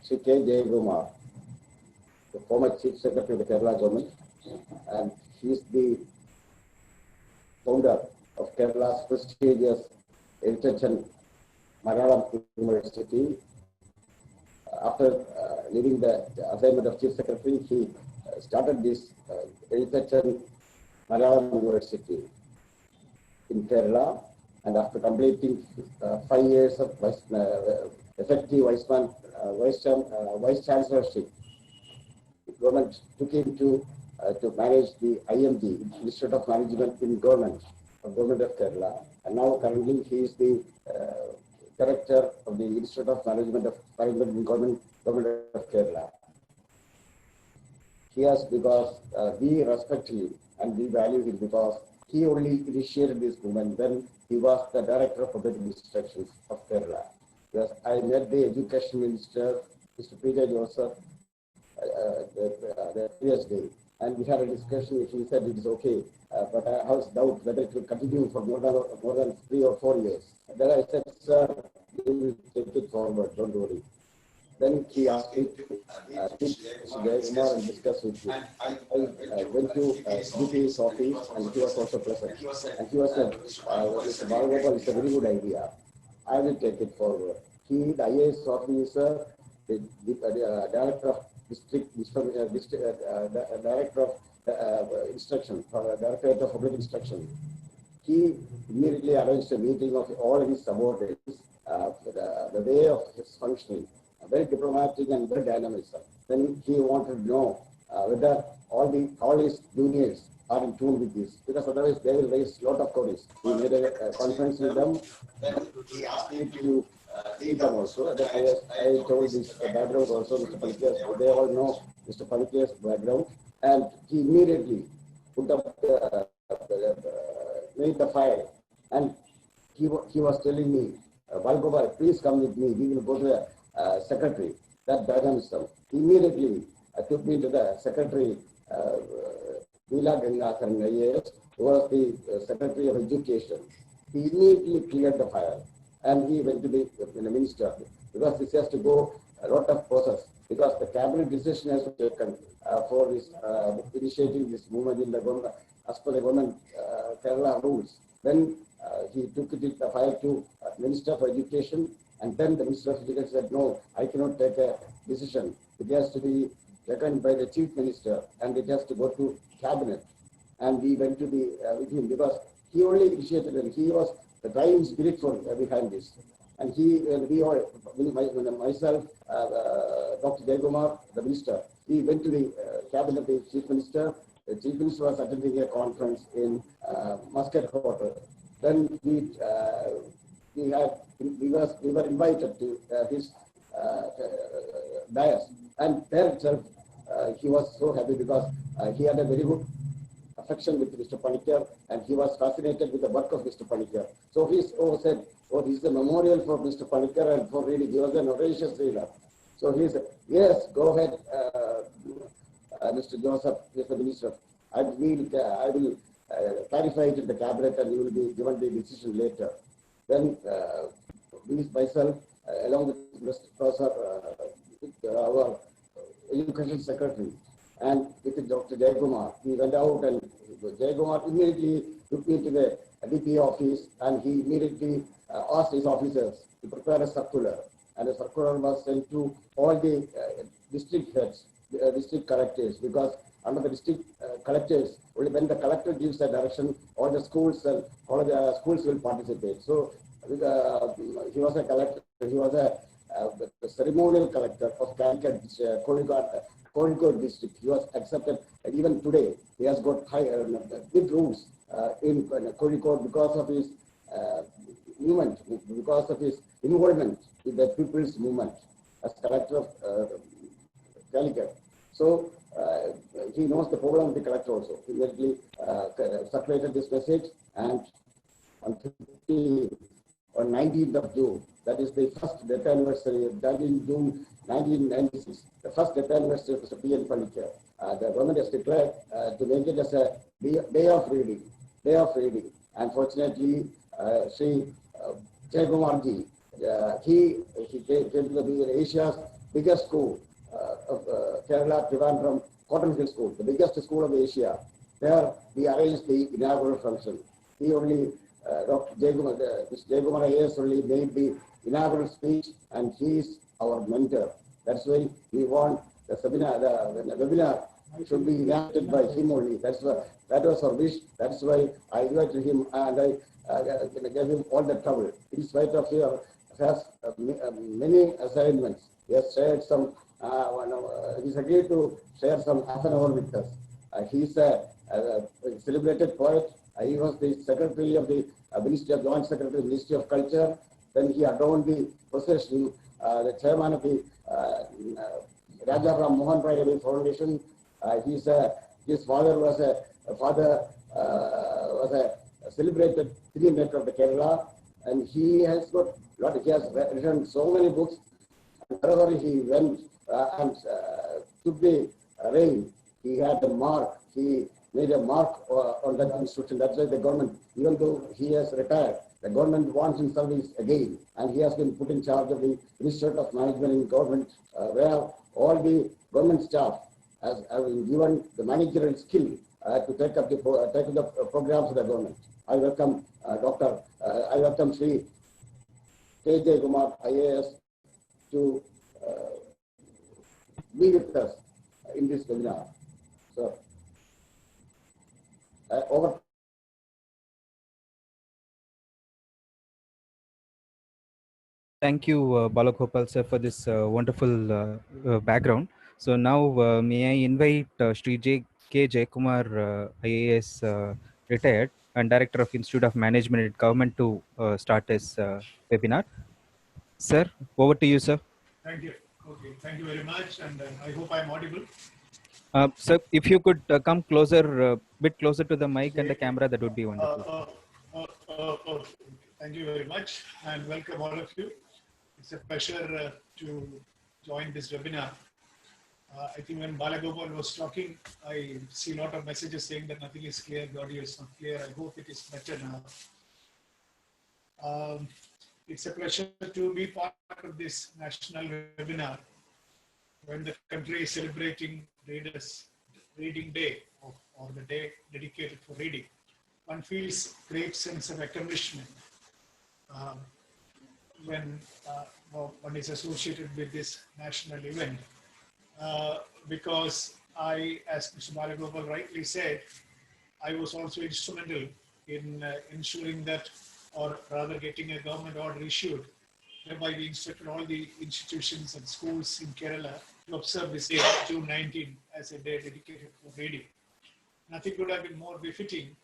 Sri K. Jayagumar, the former Chief Secretary of the Kerala government, and he is the founder of Kerala's prestigious Education Malayalam University. After leaving the assignment of Chief Secretary, he started this Education Malayalam University in Kerala, and after completing 5 years of effective vice chancellorship, the government took him to manage the IMG, Institute of Management in Government of Kerala, and now currently he is the director of the Institute of Management in Government of Kerala. He has, because we respect him and we value him, because he only initiated this movement when he was the Director of Public Instructions of Kerala. Because I met the Education Minister, Mr. P.J. Joseph, the previous day, and we had a discussion. He said it is okay, but I was doubt whether it will continue for more than 3 or 4 years. And then I said, sir, we will take it forward, don't worry. Then he asked me to meet Mr. Jayagumar and discuss with you. I went to DP's office, and he was also present. And he was said, Mr. Balagopal, it's a very good idea. I will take it forward. He, the IAS officer, the director of director of instruction, Directorate of Public Instruction, he immediately arranged a meeting of all his subordinates, the way of his functioning, very diplomatic and very dynamic. Then he wanted to know whether all his juniors are in tune with this, because otherwise they will raise a lot of queries. He made a conference with them. Then he asked me to see them also. I told this background also, Mr. Palikir's, they all know Mr. Palikir's background, and he immediately put up made the file, and he was telling me, Balgopal, please come with me, we will go to the secretary, that dynamism. Immediately took me to the secretary, Veela Gangatharan IAS, who was the Secretary of Education. He immediately cleared the file, and he went to the minister, because this has to go a lot of process, because the cabinet decision has to be taken for this initiating this movement in the government, as per the government Kerala rules. Then he took the file to Minister for Education, and then the Minister of Education said, no, I cannot take a decision. It has to be taken by the Chief Minister, and it has to go to Cabinet. And we went to the with him, because he only initiated, and he was the driving spirit for behind this. And we all, myself, Dr. Jayagumar, the Minister, we went to the Cabinet, the Chief Minister. The Chief Minister was attending a conference in Muscat Hotel. Then we were invited to his dais, and there itself he was so happy, because he had a very good affection with Mr. Palikir, and he was fascinated with the work of Mr. Palikir. So he said, oh, this is a memorial for Mr. Palikir and for reading. He was an audacious reader. So he said, yes, go ahead, Mr. Joseph, Mr. Minister. I will clarify it in the cabinet, and you will be given the decision later. Then myself, along with Mr. Professor, our Education Secretary, and with Dr. Jayagumar, we went out, and Jayagumar immediately took me to the DP office, and he immediately asked his officers to prepare a circular, and the circular was sent to all the district heads, district collectors, because under the district collectors, only when the collector gives the direction, all the schools and college schools will participate. So he was a collector. He was a ceremonial collector of Calicut, Kozhikode district. He was accepted, and even today he has got big roots in Kozhikode because of his movement, because of his involvement in the people's movement as collector of Calicut. So he knows the program of the collector also. He immediately circulated this message, and on 19th of June, that is the first death anniversary, that in June 1996, the first death anniversary of Mr. P.N. Palikir. The government has declared to make it as a day of reading. Unfortunately, Sri Jayagumar ji, he came to be Asia's biggest school of Kerala, Trivandrum, Cotton Hill School, the biggest school of Asia. There we arranged the inaugural function. He only, Dr. Jaykumar IAS only made the inaugural speech, and he is our mentor. That's why we want the seminar, the webinar should be invited by him only. That was our wish. That's why I invited him, and I gave him all the trouble. In spite of he has many assignments. He has shared some. He's agreed to share some half an hour with us. He's a celebrated poet. He was the secretary of the Ministry of Joint Secretary, Ministry of Culture. Then he adorned the procession, the chairman of the Raja Ram Mohan Rai Ravi Foundation. His father was a celebrated three maker of the Kerala, and he has got lot. He has written so many books. And wherever he went and took the reign, he had a mark. He made a mark on that institution. That's why the government, even though he has retired, the government wants him service again, and he has been put in charge of the Institute of Management in government, where all the government staff has been given the managerial skill to take up the programs of the government. I welcome I welcome Sri K. J. Kumar IAS to be with us in this webinar. So, over. Thank you, Balagopal sir, for this wonderful background. So now, may I invite Sri K. Jayakumar, IAS retired and Director of Institute of Management at Government, to start his webinar. Sir, over to you, sir. Thank you. Okay, thank you very much, and I hope I'm audible. Sir, if you could come closer, bit closer to the mic and the camera, that would be wonderful. Okay. Thank you very much, and welcome all of you. It's a pleasure to join this webinar. I think when Balagopal was talking, I see a lot of messages saying that nothing is clear, the audio is not clear. I hope it is better now. It's a pleasure to be part of this national webinar when the country is celebrating Reading Day, or the day dedicated for reading. One feels great sense of accomplishment when one is associated with this national event, because I, as Mr. Balagopal rightly said, I was also instrumental in ensuring that, or rather getting a government order issued, whereby we instructed all the institutions and schools in Kerala to observe this day, June 19, as a day dedicated for reading. Nothing could have been more befitting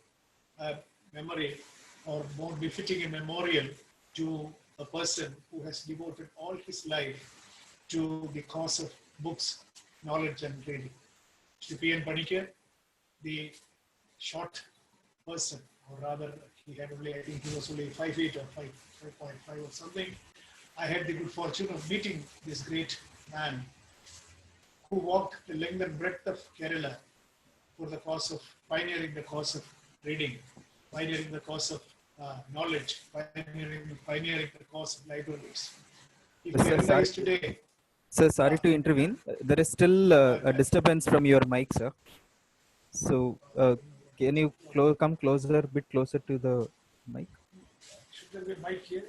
memory, or more befitting a memorial to a person who has devoted all his life to the cause of books, knowledge, and reading. Mr. P.N. Panikkar, the short person, or rather, he had only, I think he was only 5 feet or 5.5 or something. I had the good fortune of meeting this great man who walked the length and breadth of Kerala for the cause of pioneering the cause of reading, pioneering the cause of knowledge, pioneering the cause of libraries. If Kerala is today, sir, sorry to intervene. There is still a disturbance from your mic, sir. So, can you come closer, a bit closer to the mic? Should there be a mic here?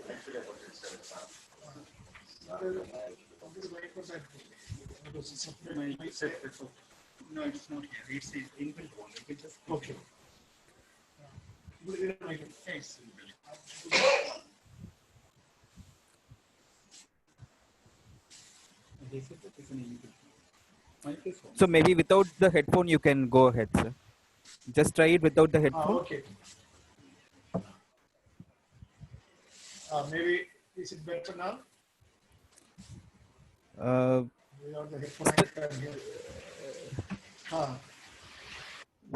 No, it's not here. It's an inbuilt one. You can just okay. Yes. So maybe without the headphone, you can go ahead, sir. Just try it without the headphone. Okay. Maybe is it better now? Without the headphone, I can hear.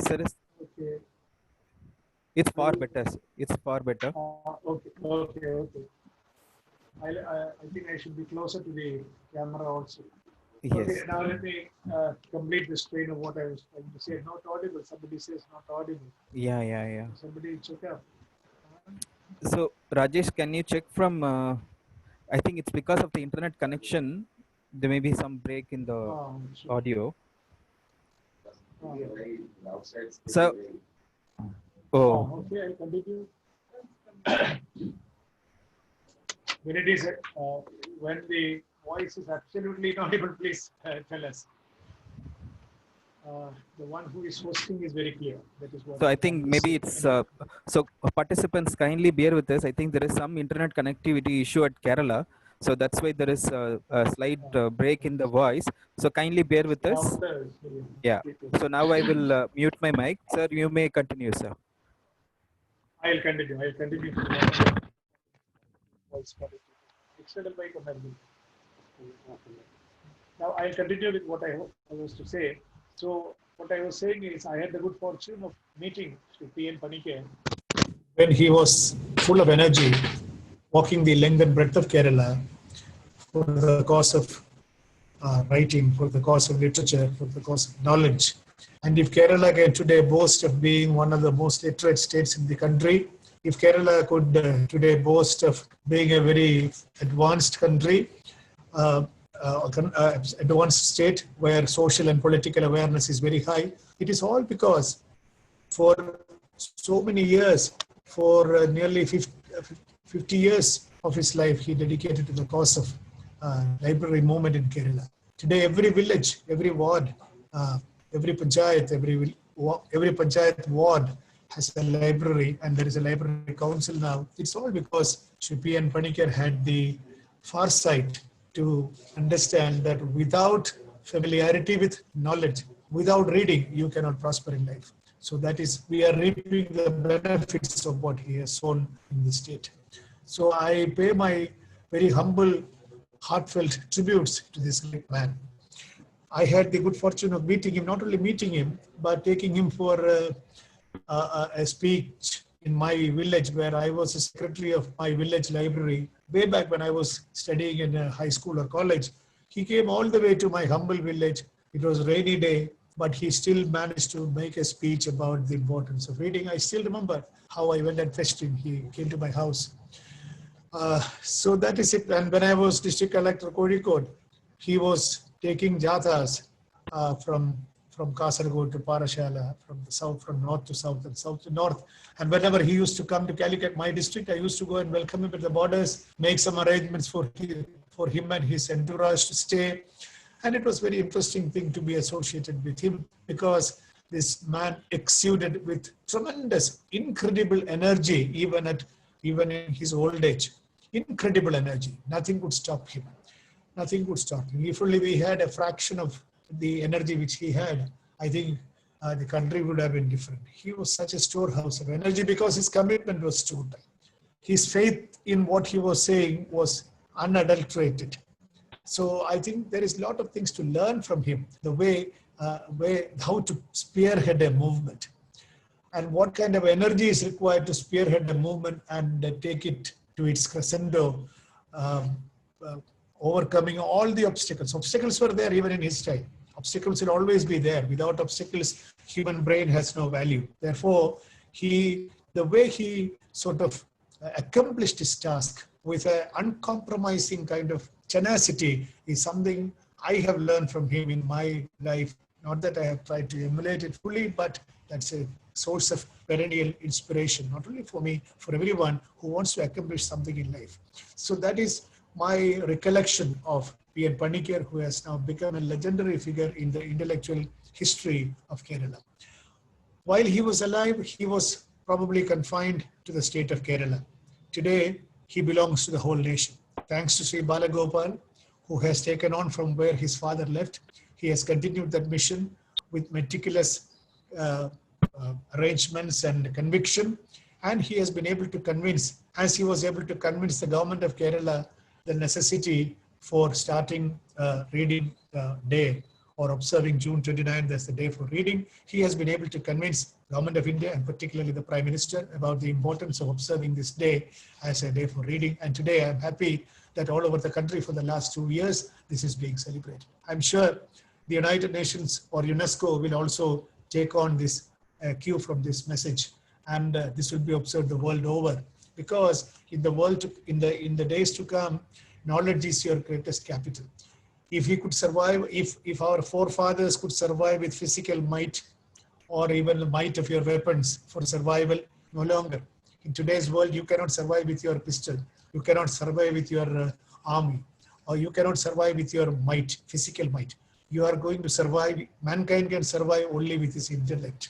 Sir, Okay. It's far better. It's far better. Okay. I think I should be closer to the camera also. Yes. Okay, now let me complete this train of what I was trying to say. Not audible. Somebody says not audible. Yeah. Somebody check up. So, Rajesh, can you check from, I think it's because of the internet connection. There may be some break in the Sure. audio. So, oh, Okay, I'll continue. When it is, when the voice is absolutely not able, please tell us. The one who is hosting is very clear. That is what so I want think to maybe say. it's participants kindly bear with us. I think there is some internet connectivity issue at Kerala, so that's why there is a slight break in the voice. So kindly bear with us. After, Yeah. So now I will mute my mic, sir. You may continue, sir. I'll continue. I'll continue. Voice quality. External mic or maybe. Now I'll continue with what I was to say. So what I was saying is I had the good fortune of meeting Sri P.N. Panicker when he was full of energy, walking the length and breadth of Kerala for the cause of writing, for the cause of literature, for the cause of knowledge. And if Kerala can today boast of being one of the most literate states in the country, if Kerala could today boast of being a very advanced country, advanced state where social and political awareness is very high, it is all because for so many years, for nearly 50 years of his life, he dedicated to the cause of library movement in Kerala. Today, every village, every ward, every panchayat, every panchayat ward has a library, and there is a library council now. It's all because Sri P.N. Panicker had the foresight to understand that without familiarity with knowledge, without reading, you cannot prosper in life. So that is, we are reaping the benefits of what he has sown in the state. So I pay my very humble, heartfelt tributes to this great man. I had the good fortune of meeting him, not only meeting him, but taking him for a speech in my village, where I was a secretary of my village library way back when I was studying in a high school or college. He came all the way to my humble village. It was a rainy day, but he still managed to make a speech about the importance of reading. I still remember how I went and fetched him. He came to my house. So that is it. And when I was district collector Kozhikode, he was taking jathas from Kasaragod to Parashala, from the south, from north to south and south to north. And whenever he used to come to Calicut, my district, I used to go and welcome him at the borders, make some arrangements for him and his entourage to stay. And it was a very interesting thing to be associated with him, because this man exuded with tremendous, incredible energy, even in his old age. Incredible energy. Nothing could stop him. Nothing could stop him. If only we had a fraction of the energy which he had, I think the country would have been different. He was such a storehouse of energy because his commitment was total. His faith in what he was saying was unadulterated. So I think there is a lot of things to learn from him, the way how to spearhead a movement, and what kind of energy is required to spearhead a movement and take it to its crescendo, overcoming all the obstacles. Obstacles were there even in his time. Obstacles will always be there. Without obstacles, human brain has no value. Therefore, the way he sort of accomplished his task with an uncompromising kind of tenacity is something I have learned from him in my life. Not that I have tried to emulate it fully, but that's a source of perennial inspiration, not only for me, for everyone who wants to accomplish something in life. So that is my recollection of P.N. Panicker, who has now become a legendary figure in the intellectual history of Kerala. While he was alive, he was probably confined to the state of Kerala. Today, he belongs to the whole nation. Thanks to Sri Balagopal, who has taken on from where his father left. He has continued that mission with meticulous arrangements and conviction. And he has been able to convince, as he was able to convince the government of Kerala, the necessity for starting reading day, or observing June 29th as the day for reading. He has been able to convince Government of India, and particularly the Prime Minister, about the importance of observing this day as a day for reading. And today I'm happy that all over the country for the last 2 years, this is being celebrated. I'm sure the United Nations or UNESCO will also take on this cue from this message, and this will be observed the world over, because in the world, in the days to come, knowledge is your greatest capital. if he could survive, if our forefathers could survive with physical might or even the might of your weapons for survival, no longer. In today's world, you cannot survive with your pistol. You cannot survive with your army, or you cannot survive with your might, physical might. You are going to survive, mankind can survive only with his intellect.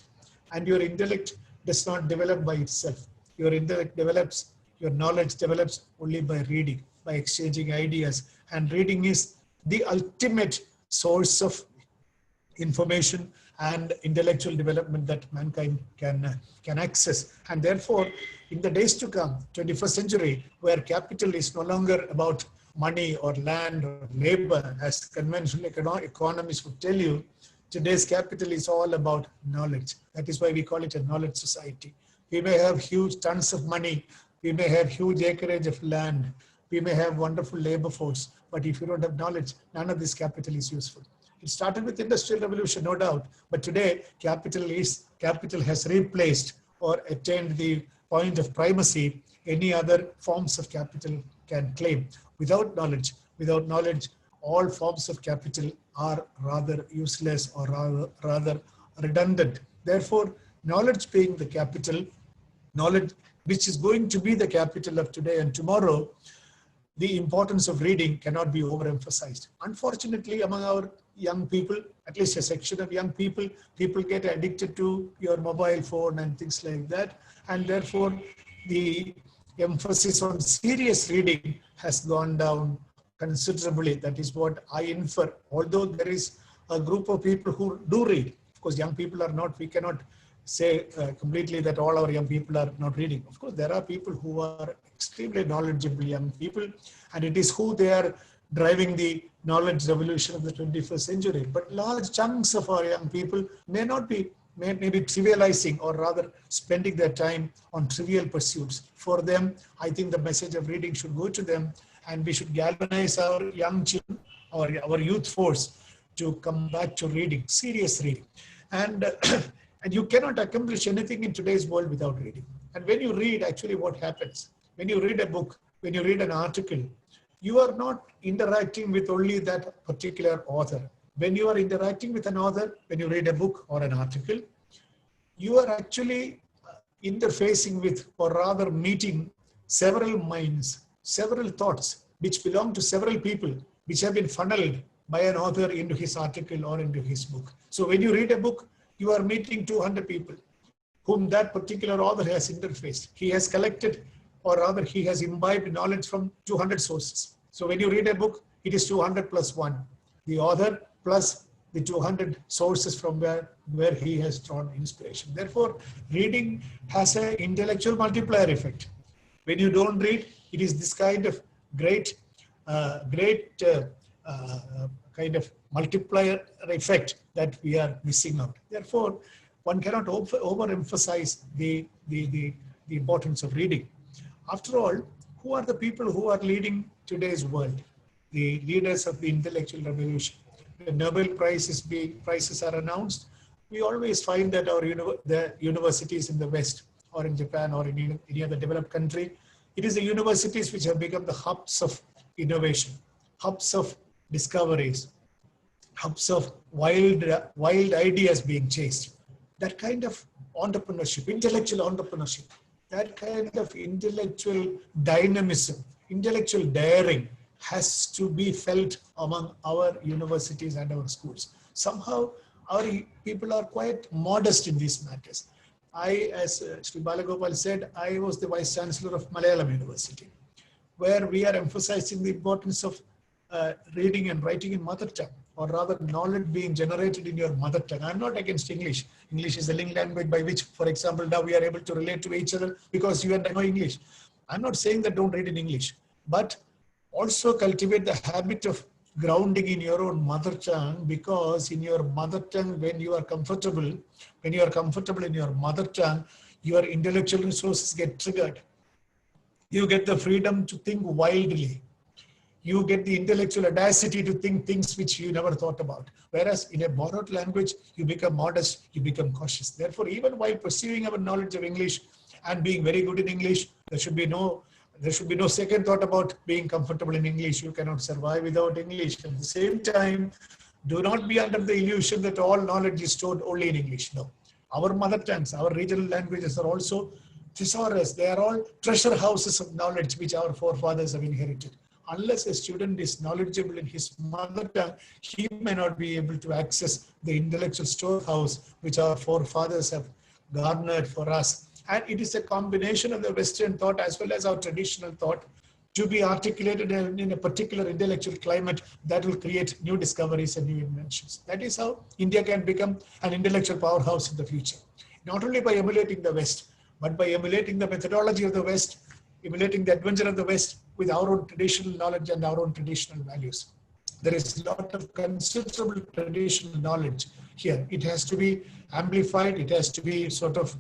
And your intellect does not develop by itself. Your intellect develops, your knowledge develops only by reading, by exchanging ideas. And reading is the ultimate source of information and intellectual development that mankind can access. And therefore, in the days to come, 21st century, where capital is no longer about money or land or labor, as conventional economists would tell you, today's capital is all about knowledge. That is why we call it a knowledge society. We may have huge tons of money. We may have huge acreage of land. We may have wonderful labor force. But if you don't have knowledge, none of this capital is useful. It started with Industrial Revolution, no doubt. But today, capital has replaced or attained the point of primacy any other forms of capital can claim. Without knowledge, all forms of capital are rather useless or rather redundant. Therefore, knowledge being the capital, knowledge which is going to be the capital of today and tomorrow, the importance of reading cannot be overemphasized. Unfortunately, among our young people, at least a section of young people get addicted to your mobile phone and things like that. And therefore, the emphasis on serious reading has gone down considerably. That is what I infer. Although there is a group of people who do read. Of course, young people are not, we cannot say completely that all our young people are not reading. Of course, there are people who are extremely knowledgeable young people, and it is who they are driving the knowledge revolution of the 21st century. But large chunks of our young people may not be, may be trivializing or rather spending their time on trivial pursuits. For them, I think the message of reading should go to them, and we should galvanize our young children, our youth force to come back to reading, serious reading. And and you cannot accomplish anything in today's world without reading. And when you read, actually what happens? When you read a book, when you read an article, you are not interacting with only that particular author. When you are interacting with an author, when you read a book or an article, you are actually interfacing with, or rather meeting, several minds, several thoughts, which belong to several people, which have been funneled by an author into his article or into his book. So when you read a book, you are meeting 200 people whom that particular author has interfaced. He has collected, or rather he has imbibed knowledge from 200 sources. So when you read a book, it is 200 plus 1. The author plus the 200 sources from where he has drawn inspiration. Therefore, reading has an intellectual multiplier effect. When you don't read, it is this kind of great kind of multiplier effect that we are missing out. Therefore, one cannot overemphasize the importance of reading. After all, who are the people who are leading today's world? The leaders of the intellectual revolution. When Nobel prizes are announced, we always find that the universities in the West or in Japan or in any other developed country, it is the universities which have become the hubs of innovation, hubs of discoveries, hubs of wild ideas being chased. That kind of entrepreneurship, intellectual entrepreneurship, that kind of intellectual dynamism, intellectual daring has to be felt among our universities and our schools. Somehow, our people are quite modest in these matters. As Sri Balagopal said, I was the Vice Chancellor of Malayalam University, where we are emphasizing the importance of reading and writing in mother tongue, or rather knowledge being generated in your mother tongue. I'm not against English. English is the link language by which, for example, now we are able to relate to each other because you and I know English. I'm not saying that don't read in English, but also cultivate the habit of grounding in your own mother tongue, because in your mother tongue, when you are comfortable in your mother tongue, your intellectual resources get triggered. You get the freedom to think wildly. You get the intellectual audacity to think things which you never thought about. Whereas in a borrowed language, you become modest, you become cautious. Therefore, even while pursuing our knowledge of English and being very good in English, there should be no There should be no second thought about being comfortable in English. You cannot survive without English. At the same time, do not be under the illusion that all knowledge is stored only in English. No. Our mother tongues, our regional languages are also thesaurus. They are all treasure houses of knowledge which our forefathers have inherited. Unless a student is knowledgeable in his mother tongue, he may not be able to access the intellectual storehouse which our forefathers have garnered for us. And it is a combination of the Western thought as well as our traditional thought to be articulated in a particular intellectual climate that will create new discoveries and new inventions. That is how India can become an intellectual powerhouse in the future. Not only by emulating the West, but by emulating the methodology of the West, emulating the adventure of the West with our own traditional knowledge and our own traditional values. There is a lot of considerable traditional knowledge here. It has to be amplified. It has to be sort of,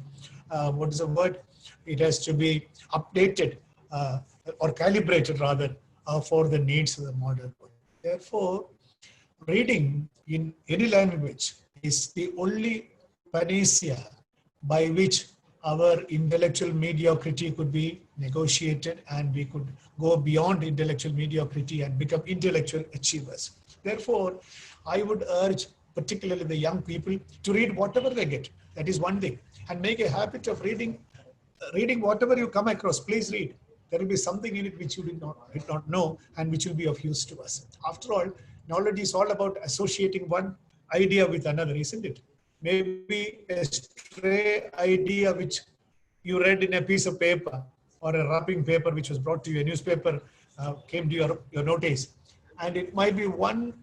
what is the word? It has to be updated or calibrated rather for the needs of the modern world. Therefore, reading in any language is the only panacea by which our intellectual mediocrity could be negotiated and we could go beyond intellectual mediocrity and become intellectual achievers. Therefore, I would urge particularly the young people to read whatever they get. That is one thing. And make a habit of reading whatever you come across. Please read. There will be something in it which you did not know and which will be of use to us. After all, knowledge is all about associating one idea with another, isn't it? Maybe a stray idea which you read in a piece of paper or a wrapping paper which was brought to you, a newspaper came to your notice, and it might be one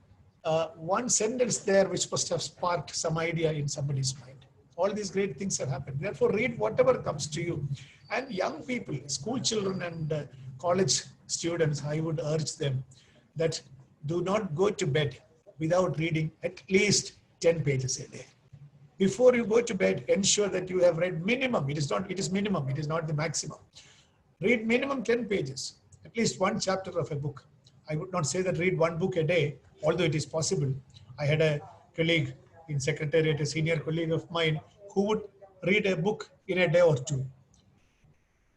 sentence there which must have sparked some idea in somebody's mind. All these great things have happened. Therefore, read whatever comes to you. And young people, school children and college students, I would urge them that do not go to bed without reading at least 10 pages a day. Before you go to bed, ensure that you have read minimum. It is minimum. It is not the maximum. Read minimum 10 pages, at least one chapter of a book. I would not say that read one book a day, although it is possible. I had a colleague in Secretariat, a senior colleague of mine, who would read a book in a day or two.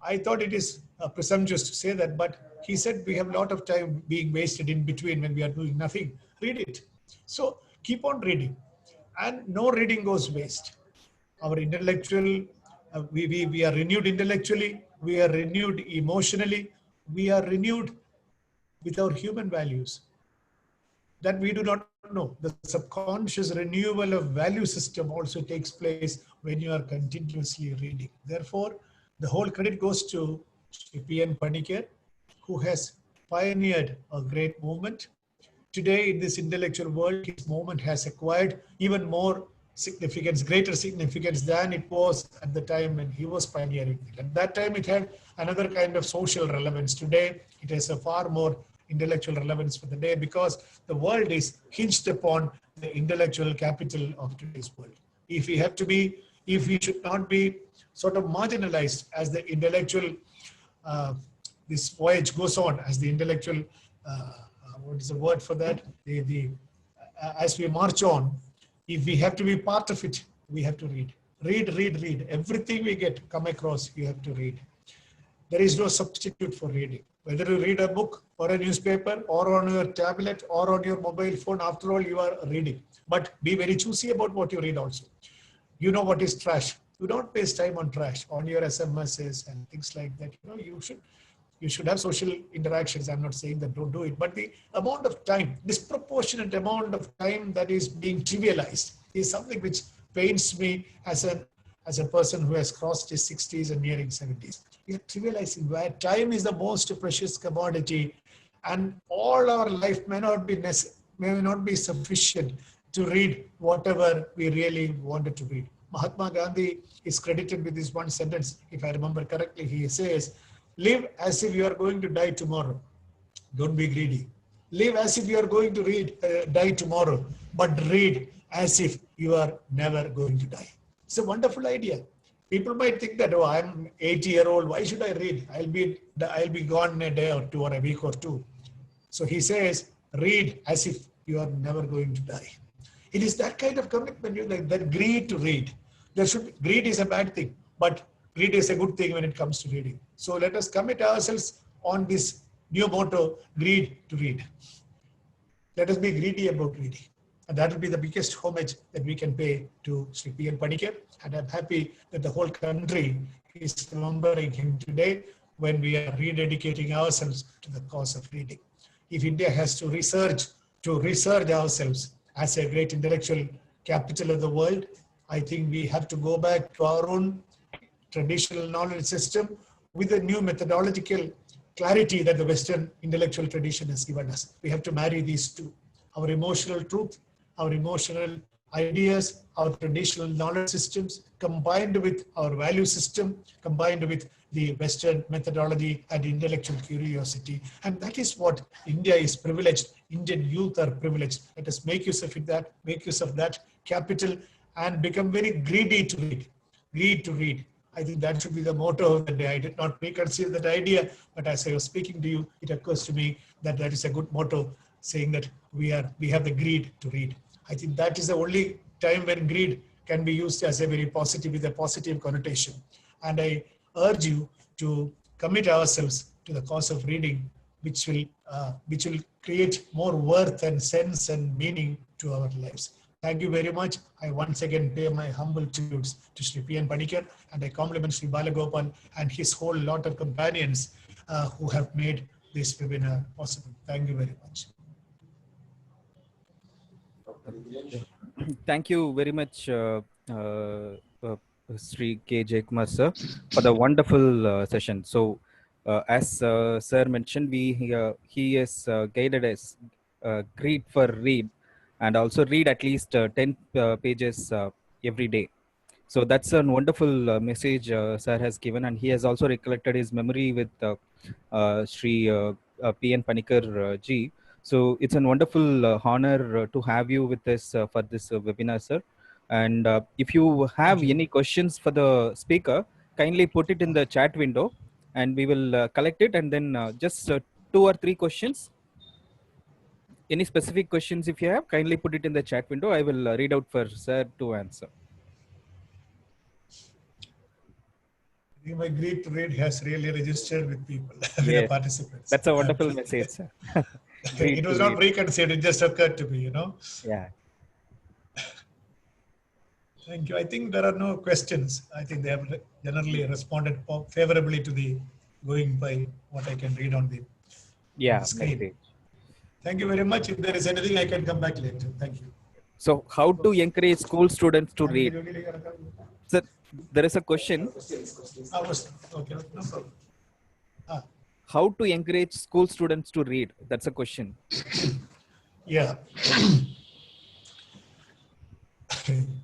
I thought it is presumptuous to say that, but he said we have a lot of time being wasted in between when we are doing nothing. Read it. So keep on reading. And no reading goes waste. Our intellectual, we are renewed intellectually, we are renewed emotionally, we are renewed with our human values that we do not know. The subconscious renewal of value system also takes place when you are continuously reading. Therefore, the whole credit goes to P.N. Panikkar, who has pioneered a great movement. Today, in this intellectual world, his movement has acquired even more significance, greater significance than it was at the time when he was pioneering it. At that time, it had another kind of social relevance. Today, it has a far more intellectual relevance for the day because the world is hinged upon the intellectual capital of today's world. If we should not be sort of marginalized as the intellectual, this voyage goes on, as the intellectual, what is the word for that? As we march on, if we have to be part of it, we have to read. Read. Everything we come across, you have to read. There is no substitute for reading. Whether you read a book or a newspaper or on your tablet or on your mobile phone, after all, you are reading. But be very choosy about what you read also. You know what is trash. You don't waste time on trash, on your SMSs and things like that. You know, you should have social interactions. I'm not saying that don't do it, but the amount of time, disproportionate amount of time that is being trivialized is something which pains me as a person who has crossed his 60s and nearing 70s. We are trivializing where time is the most precious commodity, and all our life may not be sufficient to read whatever we really wanted to read. Mahatma Gandhi is credited with this one sentence, if I remember correctly. He says, "Live as if you are going to die tomorrow. Don't be greedy. Live as if you are going to die tomorrow, but read as if you are never going to die." It's a wonderful idea. People might think that, oh, I'm 80-year-old. Why should I read? I'll be gone in a day or two or a week or two. So he says, read as if you are never going to die. It is that kind of commitment, like that greed to read. Greed is a bad thing, but greed is a good thing when it comes to reading. So let us commit ourselves on this new motto, greed to read. Let us be greedy about reading. And that will be the biggest homage that we can pay to Sri P.N. Panicker. And I'm happy that the whole country is remembering him today when we are rededicating ourselves to the cause of reading. If India has to research ourselves as a great intellectual capital of the world, I think we have to go back to our own traditional knowledge system with a new methodological clarity that the Western intellectual tradition has given us. We have to marry these two, our emotional truth, our emotional ideas, our traditional knowledge systems, combined with our value system, combined with the Western methodology and intellectual curiosity. And that is what India is privileged. Indian youth are privileged. Let us make use of that capital and become very greedy to read. Greed to read. I think that should be the motto of the day. I did not preconceive that idea, but as I was speaking to you, it occurs to me that that is a good motto, saying that we have the greed to read. I think that is the only time when greed can be used as a very positive, with a positive connotation. And I urge you to commit ourselves to the cause of reading, which will create more worth and sense and meaning to our lives. Thank you very much. I once again pay my humble tributes to Sri P.N. Panicker, and I compliment Sri Balagopal and his whole lot of companions who have made this webinar possible. Thank you very much. Thank you very much, Sri K. Jayakumar sir, for the wonderful session. So, as sir mentioned, he has guided us greed for read, and also read at least 10 pages every day. So that's a wonderful message sir has given, and he has also recollected his memory with Sri P.N. Panicker ji. So it's a wonderful honor to have you with us for this webinar, sir. And if you have any questions for the speaker, kindly put it in the chat window, and we will collect it, and then just 2 or 3 questions. Any specific questions if you have, kindly put it in the chat window. I will read out for sir to answer. My greed to read has really registered with people, with Yes, the participants. that's a wonderful message, sir. It was not preconceived, it just occurred to me, you know. Yeah. Thank you. I think there are no questions. I think they have generally responded favorably to the going by what I can read on the screen. Message. Thank you very much. If there is anything, I can come back later. Thank you. So how to encourage school students to read? Sir, there is a question. Okay, no problem. How to encourage school students to read? That's a question. Yeah.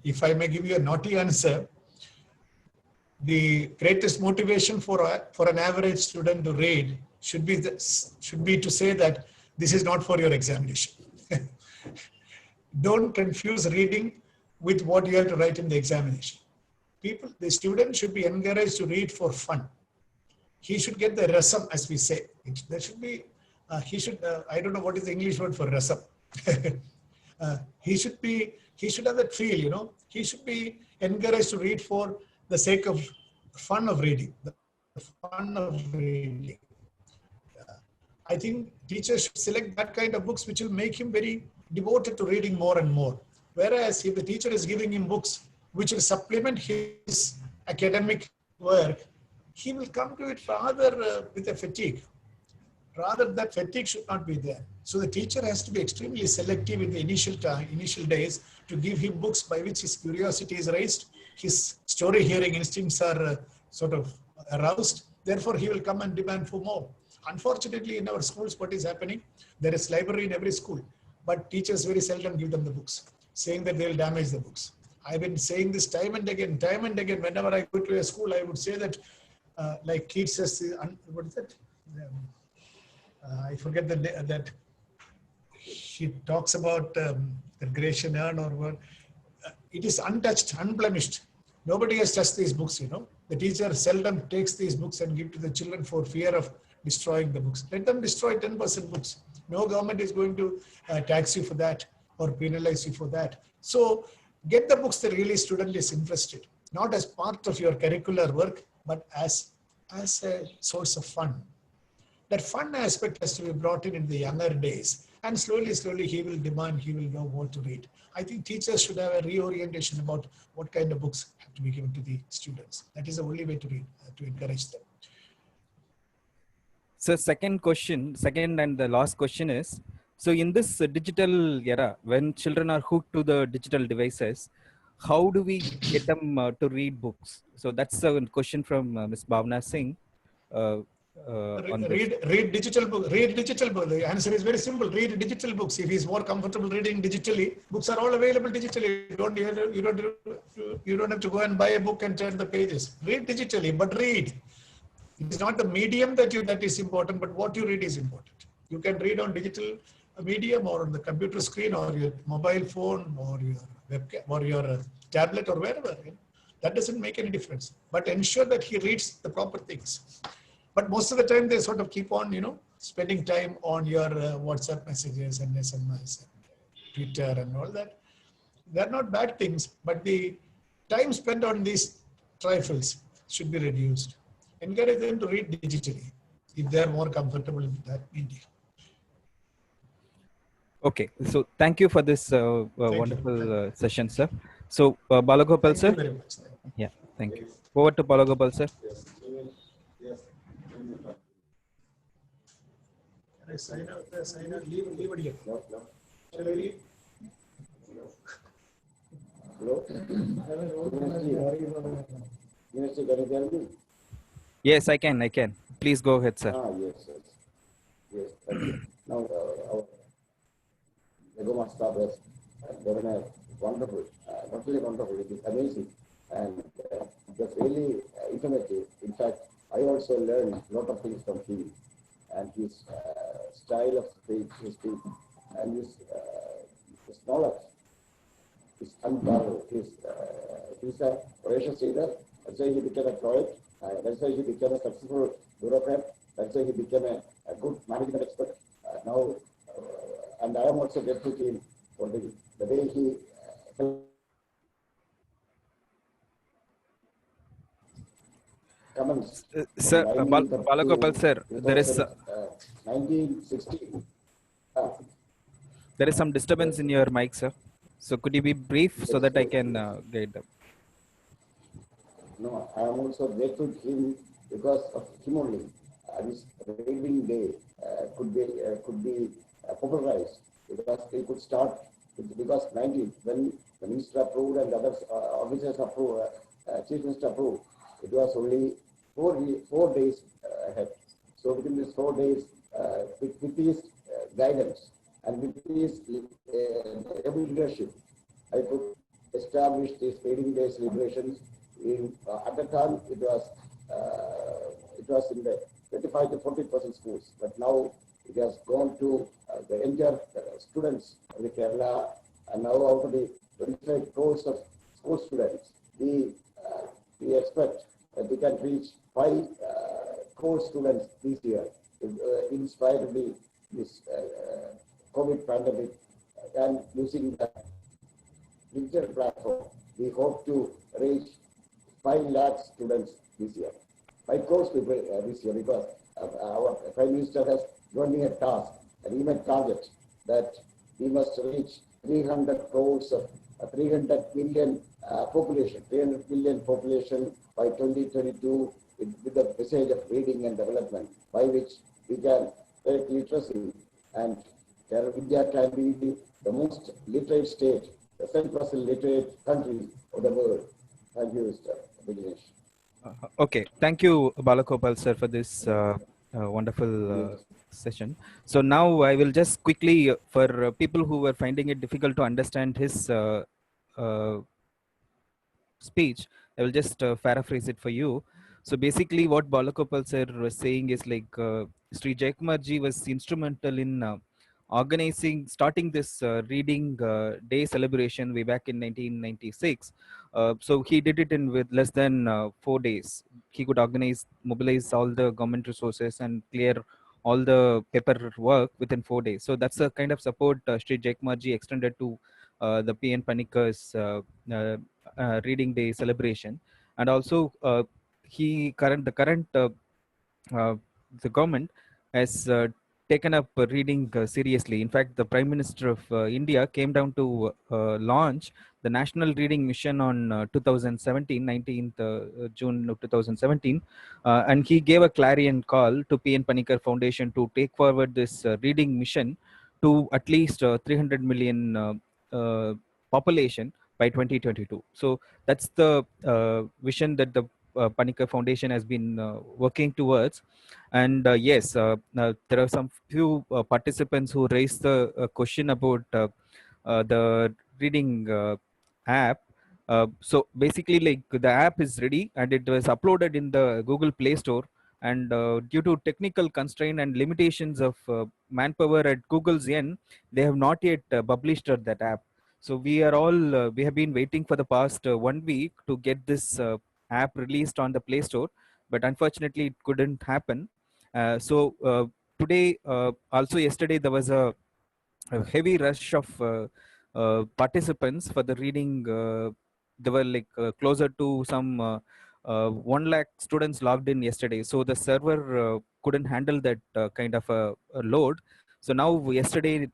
If I may give you a naughty answer, the greatest motivation for an average student to read should be to say that this is not for your examination. Don't confuse reading with what you have to write in the examination. The student should be encouraged to read for fun. He should get the rasam, as we say. There should be, I don't know what is the English word for rasam. He should have that feel, you know. He should be encouraged to read for the sake of fun of reading. The fun of reading. I think teachers should select that kind of books which will make him very devoted to reading more and more. Whereas if the teacher is giving him books which will supplement his academic work, he will come to it rather with a fatigue. Rather, that fatigue should not be there. So the teacher has to be extremely selective in the initial days to give him books by which his curiosity is raised, his story hearing instincts are sort of aroused. Therefore, he will come and demand for more. Unfortunately, in our schools, what is happening? There is library in every school, but teachers very seldom give them the books, saying that they will damage the books. I've been saying this time and again, whenever I go to a school, I would say that, like Keats says, what is that? I forget that he talks about the Grecian urn or what. It is untouched, unblemished. Nobody has touched these books, you know. The teacher seldom takes these books and give to the children for fear of destroying the books. Let them destroy 10% books. No government is going to tax you for that or penalize you for that. So get the books that really student is interested, not as part of your curricular work, but as a source of fun. that fun aspect has to be brought in the younger days. And slowly, he will demand, he will know what to read. I think teachers should have a reorientation about what kind of books have to be given to the students. That is the only way to read, to encourage them. So second and the last question is, so in this digital era, when children are hooked to the digital devices, how do we get them to read books? So that's a question from Ms. Bhavna Singh. On this. Read digital book. Read digital book. The answer is very simple. Read digital books. If he's more comfortable reading digitally, books are all available digitally. You don't have to go and buy a book and turn the pages. Read digitally, but read. It is not the medium that is important, but what you read is important. You can read on digital medium or on the computer screen or your mobile phone or your webcam or your tablet or wherever. That doesn't make any difference. But ensure that he reads the proper things. But most of the time they sort of keep on, spending time on your WhatsApp messages and SMS and Twitter and all that. They're not bad things, but the time spent on these trifles should be reduced. Encourage them to read digitally if they're more comfortable with that medium. Okay, so thank you for this wonderful session, sir. So Balagopal, sir. Thank you very much. Yeah, thank you. Over to Balagopal, sir. Yes. Can I sign out? Leave it here. No. Shall I leave? Hello? Minister, can you hear me? Yes, I can. Please go ahead, sir. Yes. Thank you. Now, our Egoma staff has done a wonderful, not really wonderful, it is amazing and just really informative. In fact, I also learned a lot of things from him and his style of speech, and his knowledge is unparalleled. He's a voracious reader. That's why he became a poet. That's why he became a successful bureaucrat. That's why he became a good management expert. And I am also grateful to him for the way he comments. Sir, Balagopal, sir, there is 1960. There is some disturbance in your mic, sir. So could you be brief so that I can guide them? No, I am also grateful to him because of him only. This reading day could be popularized because he could start because 90 when the minister approved and other officers approved, chief minister approved, it was only 4 days ahead. So within these 4 days, with his guidance and with his able leadership, I could establish these reading day celebrations. At the time, it was in the 35 to 40% schools, but now it has gone to the entire students of the Kerala, and now out of the 25 crores of school students, we expect that we can reach 5 crore students this year, in spite of this COVID pandemic, and using the digital platform, we hope to reach 5 lakh students this year. 5 crores people this year, because our Prime Minister has given me a task, an even target, that we must reach 300 crores of 300 million population by 2022 with the message of reading and development, by which we can take literacy and India can be the most literate state, the 10% literate country of the world. Thank you, Mr. Vignesh. Okay, thank you, Balagopal, sir, for this wonderful session. So now I will just quickly, for people who were finding it difficult to understand his speech, I will just paraphrase it for you. So basically what Balagopal sir was saying is like Sri Jayakumar ji was instrumental in starting this reading day celebration way back in 1996. So he did it in with less than 4 days. He could mobilize all the government resources and clear all the paperwork within 4 days. So that's the kind of support Sri Jayakumar ji extended to the PN Panikar's reading day celebration. And also the government has taken up reading seriously. In fact, the Prime Minister of India came down to launch the National Reading Mission on 2017, 19th June of 2017, and he gave a clarion call to P.N. Panikkar Foundation to take forward this reading mission to at least 300 million population by 2022. So that's the vision that the Panikkar Foundation has been working towards. And yes, there are some few participants who raised the question about the reading app. So basically, like the app is ready and it was uploaded in the Google Play Store. And due to technical constraint and limitations of manpower at Google's end, they have not yet published that app. So we are all we have been waiting for the past 1 week to get this app released on the Play Store, but unfortunately it couldn't happen. So today, also yesterday, there was a heavy rush of participants for the reading. There were like closer to some 1 lakh students logged in yesterday. So the server couldn't handle that kind of a load. So now yesterday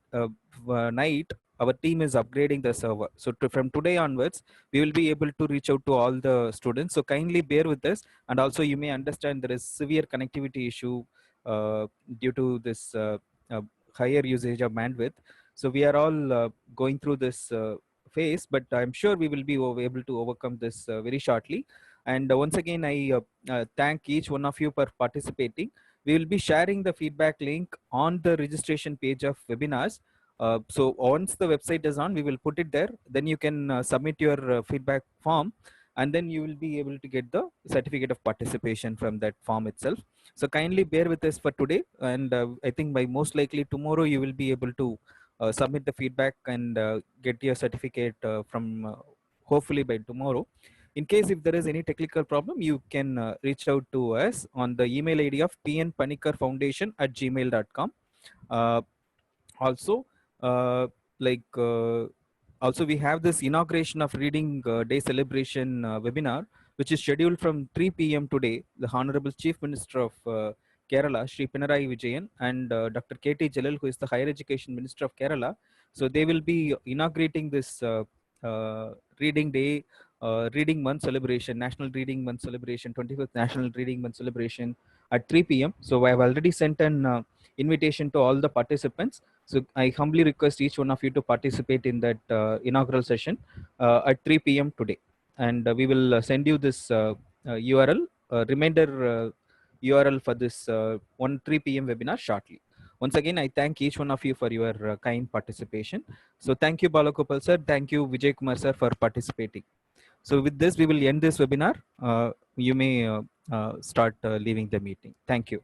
night, our team is upgrading the server. So from today onwards, we will be able to reach out to all the students. So kindly bear with us. And also you may understand there is severe connectivity issue due to this uh, higher usage of bandwidth. So we are all going through this phase, but I'm sure we will be able to overcome this very shortly. And once again, I thank each one of you for participating. We will be sharing the feedback link on the registration page of webinars. So once the website is on, we will put it there. Then you can submit your feedback form, and then you will be able to get the certificate of participation from that form itself. So kindly bear with us for today, and I think by most likely tomorrow you will be able to submit the feedback and get your certificate from hopefully by tomorrow. In case if there is any technical problem, you can reach out to us on the email ID of pnpanikkarfoundation@gmail.com. Also, uh, like also we have this inauguration of reading day celebration webinar, which is scheduled from 3 p.m. today. The Honorable Chief Minister of Kerala, Shri Pinarayi Vijayan, and Dr. K.T. Jalal, who is the Higher Education Minister of Kerala. So they will be inaugurating this reading day, reading month celebration, National Reading Month celebration, 25th National Reading Month celebration at 3 p.m. So I have already sent an invitation to all the participants. So I humbly request each one of you to participate in that inaugural session at 3 p.m. today. And we will send you this URL, reminder URL for this 3 p.m. webinar shortly. Once again, I thank each one of you for your kind participation. So thank you, Balagopal sir. Thank you, Vijay Kumar sir, for participating. So with this, we will end this webinar. You may start leaving the meeting. Thank you.